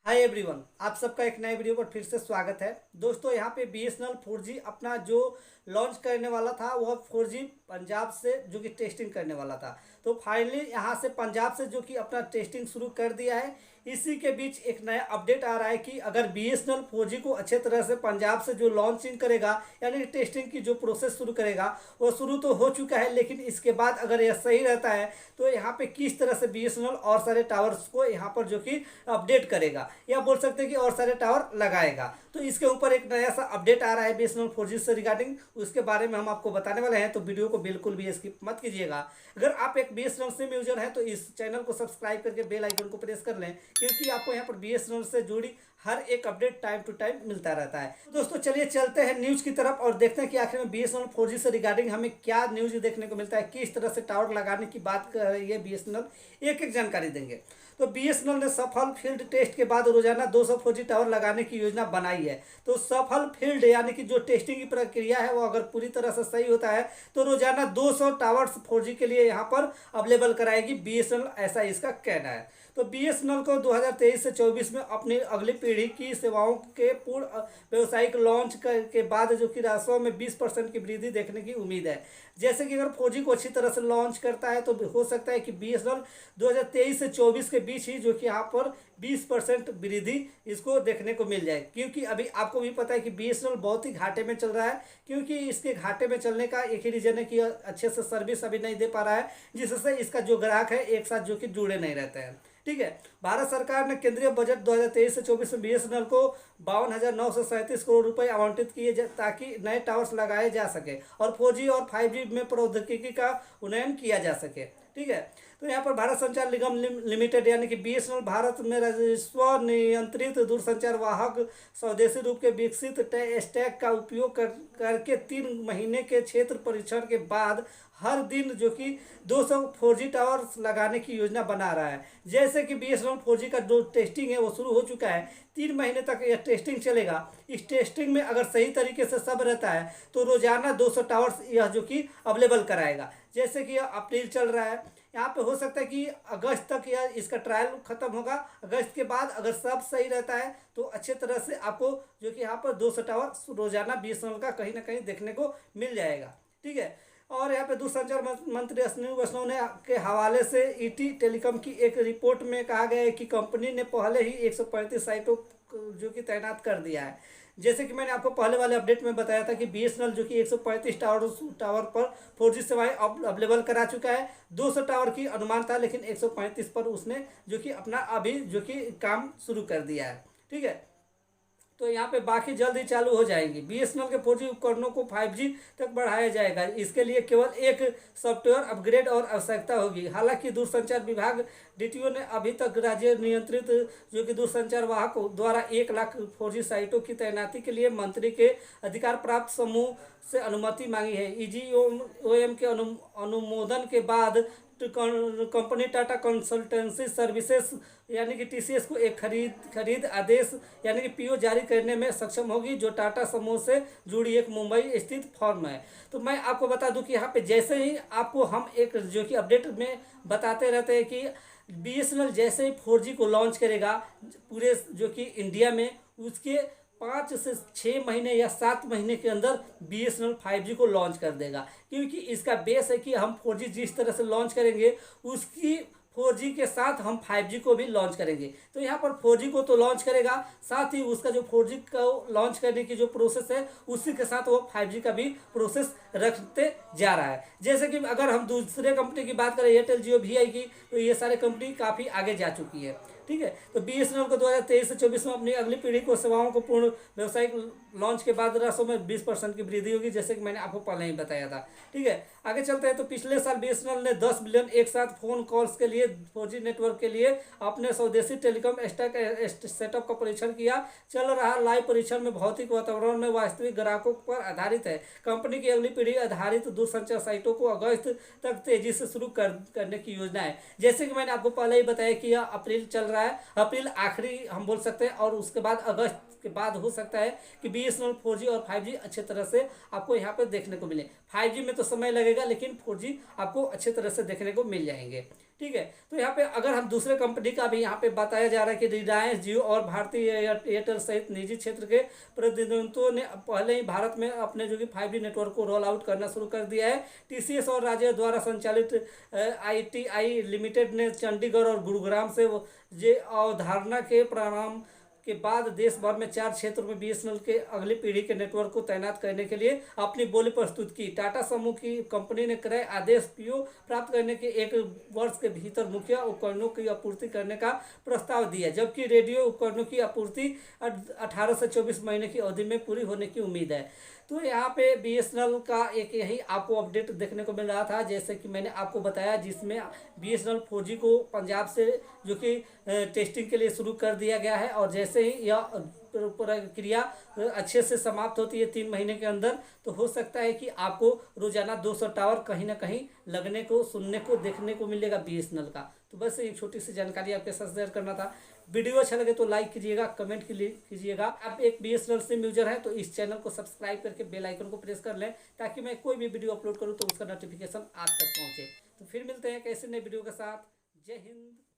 Hi everyone, आप सबका एक नए वीडियो पर फिर से स्वागत है। दोस्तों, यहाँ पे BSNL 4G अपना जो लॉन्च करने वाला था वह 4G पंजाब से जो कि टेस्टिंग करने वाला था। तो फाइनली यहाँ से पंजाब से जो कि अपना टेस्टिंग शुरू कर दिया है। इसी के बीच एक नया अपडेट आ रहा है कि अगर BSNL 4G को अच्छे तरह से पंजाब से जो लॉन्चिंग करेगा, यानी टेस्टिंग की जो प्रोसेस शुरू करेगा वो शुरू तो हो चुका है, लेकिन इसके बाद अगर यह सही रहता है तो यहाँ पे किस तरह से BSNL और सारे टावर्स को यहाँ पर जो कि अपडेट करेगा, या बोल सकते हैं कि और सारे टावर लगाएगा। तो इसके ऊपर एक नया सा अपडेट आ रहा है BSNL 4G से रिगार्डिंग, उसके बारे में हम आपको बताने वाले हैं। तो वीडियो को बिल्कुल भी स्किप मत कीजिएगा। अगर आप एक BSNL सिम यूजर हैं तो इस चैनल को सब्सक्राइब करके बेल आइकन को प्रेस कर लें, क्योंकि आपको यहाँ पर BSNL से जुड़ी हर एक अपडेट टाइम टू टाइम मिलता रहता है। तो दोस्तों, चलिए चलते हैं न्यूज़ की तरफ और देखते हैं कि आखिर में BSNL 4G से रिगार्डिंग हमें क्या न्यूज़ देखने को मिलता है, किस तरह से टावर लगाने की बात कर रही है BSNL, एक एक जानकारी देंगे। तो BSNL ने सफल फील्ड टेस्ट के बाद रोजाना 200 4G टावर लगाने की योजना बनाई है। तो सफल फील्ड यानी कि जो टेस्टिंग की प्रक्रिया है वो अगर पूरी तरह से सही होता है तो रोजाना 200 टावर्स 4G के लिए यहाँ पर अवेलेबल कराएगी BSNL, ऐसा इसका कहना है। तो BSNL को 2023 से 24 में अपनी अगली पीढ़ी की सेवाओं के पूर्ण व्यवसायिक लॉन्च के बाद जो कि राजस्व में 20% की वृद्धि देखने की उम्मीद है। जैसे कि अगर 4G को अच्छी तरह से लॉन्च करता है तो हो सकता है कि BSNL 2023 से 24 के बीच ही जो कि यहाँ पर 20% वृद्धि इसको देखने को मिल जाए, क्योंकि अभी आपको भी पता है कि BSNL बहुत ही घाटे में चल रहा है। क्योंकि इसके घाटे में चलने का एक ही रीजन है कि अच्छे से सर्विस अभी नहीं दे पा रहा है, जिससे इसका जो ग्राहक है एक साथ जो कि जुड़े नहीं रहते हैं। ठीक है, भारत सरकार ने केंद्रीय बजट 2023 से 24 में BSNL को 52,937 करोड़ रुपए आवंटित किए ताकि नए टावर्स लगाए जा सके और 4G और 5G में प्रौद्योगिकी का उन्नयन किया जा सके। ठीक है, तो यहाँ पर भारत संचार निगम लिमिटेड यानी कि BSNL भारत में राजस्व नियंत्रित दूरसंचार वाहक स्वदेशी रूप के विकसित स्टैक का उपयोग करके 3 महीने के क्षेत्र परीक्षण के बाद हर दिन जो कि 200 4G टावर्स लगाने की योजना बना रहा है। जैसे कि BSNL 4G का जो टेस्टिंग है वो शुरू हो चुका है, 3 महीने तक यह टेस्टिंग चलेगा। इस टेस्टिंग में अगर सही तरीके से सब रहता है तो रोजाना 200 टावर्स यह जो कि अवेलेबल कराएगा। जैसे कि यह अप्रैल चल रहा है, यहाँ पे हो सकता है कि अगस्त तक यह इसका ट्रायल खत्म होगा। अगस्त के बाद अगर सब सही रहता है तो अच्छे तरह से आपको जो कि यहाँ पर 200 टावर रोजाना BSNL का कहीं ना कहीं देखने को मिल जाएगा। ठीक है, और यहाँ पे दूरसंचार मंत्री अश्विनी वैष्णव ने के हवाले से ET टेलीकॉम की एक रिपोर्ट में कहा गया है कि कंपनी ने पहले ही 135 साइटों जो कि तैनात कर दिया है। जैसे कि मैंने आपको पहले वाले अपडेट में बताया था कि BSNL जो कि 135 टावर पर 4G सेवाएं अवेलेबल करा चुका है। 200 टावर की अनुमान था, लेकिन 135 पर उसने जो कि अपना अभी जो कि काम शुरू कर दिया है। ठीक है, तो यहाँ पे बाकी जल्द ही चालू हो जाएंगी। BSNL के 4G उपकरणों को 5G तक बढ़ाया जाएगा। इसके लिए केवल एक सॉफ्टवेयर अपग्रेड और आवश्यकता होगी। हालांकि दूरसंचार विभाग DTO ने अभी तक राज्य नियंत्रित जो कि दूरसंचार वाहक द्वारा 1 लाख 4G साइटों की तैनाती के लिए मंत्री के अधिकार प्राप्त समूह से अनुमति मांगी है। EGOM के अनुमोदन के बाद कंपनी टाटा कंसल्टेंसी सर्विसेज यानी कि TCS को एक खरीद आदेश यानी कि PO जारी करने में सक्षम होगी, जो टाटा समूह से जुड़ी एक मुंबई स्थित फर्म है। तो मैं आपको बता दूं कि यहाँ पे जैसे ही आपको हम एक जो कि अपडेट में बताते रहते हैं कि BSNL जैसे ही 4G को लॉन्च करेगा पूरे जो कि इंडिया में, उसके 5 से 6 महीने या 7 महीने के अंदर BSNL 5G को लॉन्च कर देगा। क्योंकि इसका बेस है कि हम 4G जिस तरह से लॉन्च करेंगे उसकी 4G के साथ हम 5G को भी लॉन्च करेंगे। तो यहाँ पर 4G को तो लॉन्च करेगा, साथ ही उसका जो 4G को लॉन्च करने की जो प्रोसेस है उसी के साथ वो 5G का भी प्रोसेस रखते जा रहा है। जैसे कि अगर हम दूसरे कंपनी की बात करें एयरटेल जियो VI की, तो ये सारे कंपनी काफ़ी आगे जा चुकी है। ठीक है, तो BSNL को 2023 से 24 में अपनी अगली पीढ़ी को सेवाओं को पूर्ण व्यावसायिक लॉन्च के बाद राजस्व में 20% की वृद्धि होगी, जैसे कि मैंने आपको पहले ही बताया था। ठीक है, आगे चलते हैं। तो पिछले साल BSNL ने 10 बिलियन एक साथ फोन कॉल्स के लिए 4G नेटवर्क के लिए अपने स्वदेशी टेलीकॉम स्टैक सेटअप का परीक्षण किया। चल रहा लाइव परीक्षण में भौतिक वातावरण में वास्तविक ग्राहकों पर आधारित है। कंपनी की अगली पीढ़ी आधारित दूरसंचार साइटों को अगस्त तक तेजी से शुरू करने की योजना है। जैसे कि मैंने आपको पहले ही बताया कि यह अप्रैल चल रहा है, अप्रैल आखिरी हम बोल सकते हैं, और उसके बाद अगस्त के बाद हो सकता है कि BSNL 4G और 5G अच्छे तरह से आपको यहाँ पर देखने को मिले। 5G में तो समय लगेगा, लेकिन 4G आपको अच्छे तरह से देखने को मिल जाएंगे। ठीक है। तो यहाँ पे अगर हम दूसरे कंपनी का भी यहाँ पे बताया जा रहा है कि रिलायंस, जियो और भारतीय एयरटेल सहित निजी क्षेत्र के प्रतिनिधित्वों ने पहले ही भारत में अपने जो कि 5G नेटवर्क को रोल आउट करना शुरू कर दिया है। टीसीएस और राज्य द्वारा संचालित आईटीआई लिमिटेड ने चंडीगढ़ और गुरुग्राम से ये अवधारणा के प्रारंभ के बाद देश भर में 4 क्षेत्रों में बीएसएनएल के अगली पीढ़ी के नेटवर्क को तैनात करने के लिए अपनी बोली प्रस्तुत की। टाटा समूह की कंपनी ने क्रय आदेश पीओ प्राप्त करने के 1 वर्ष के भीतर मुखिया उपकरणों की आपूर्ति करने का प्रस्ताव दिया, जबकि रेडियो उपकरणों की आपूर्ति 18 से 24 महीने की अवधि में पूरी होने की उम्मीद है। तो यहाँ पे बीएसएनएल का एक यही आपको अपडेट देखने को मिल रहा था, जैसे कि मैंने आपको बताया, जिसमें बीएसएनएल 4G को पंजाब से जो कि टेस्टिंग के लिए शुरू कर दिया गया है, और जैसे ही यह प्रक्रिया अच्छे से समाप्त होती है 3 महीने के अंदर, तो हो सकता है कि आपको रोजाना 200 टावर कहीं ना कहीं लगने को, सुनने को, देखने को मिलेगा बीएसएनएल का। तो बस एक छोटी सी जानकारी आपके साथ शेयर करना था। वीडियो अच्छा लगे तो लाइक कीजिएगा, कमेंट कीजिएगा। आप एक बीएसएनएल सिम यूजर हैं तो इस चैनल को सब्सक्राइब करके बेल आइकन को प्रेस कर लें, ताकि मैं कोई भी वीडियो अपलोड करूं तो उसका नोटिफिकेशन आप तक पहुंचे। तो फिर मिलते हैं कैसे नए वीडियो के साथ। जय हिंद।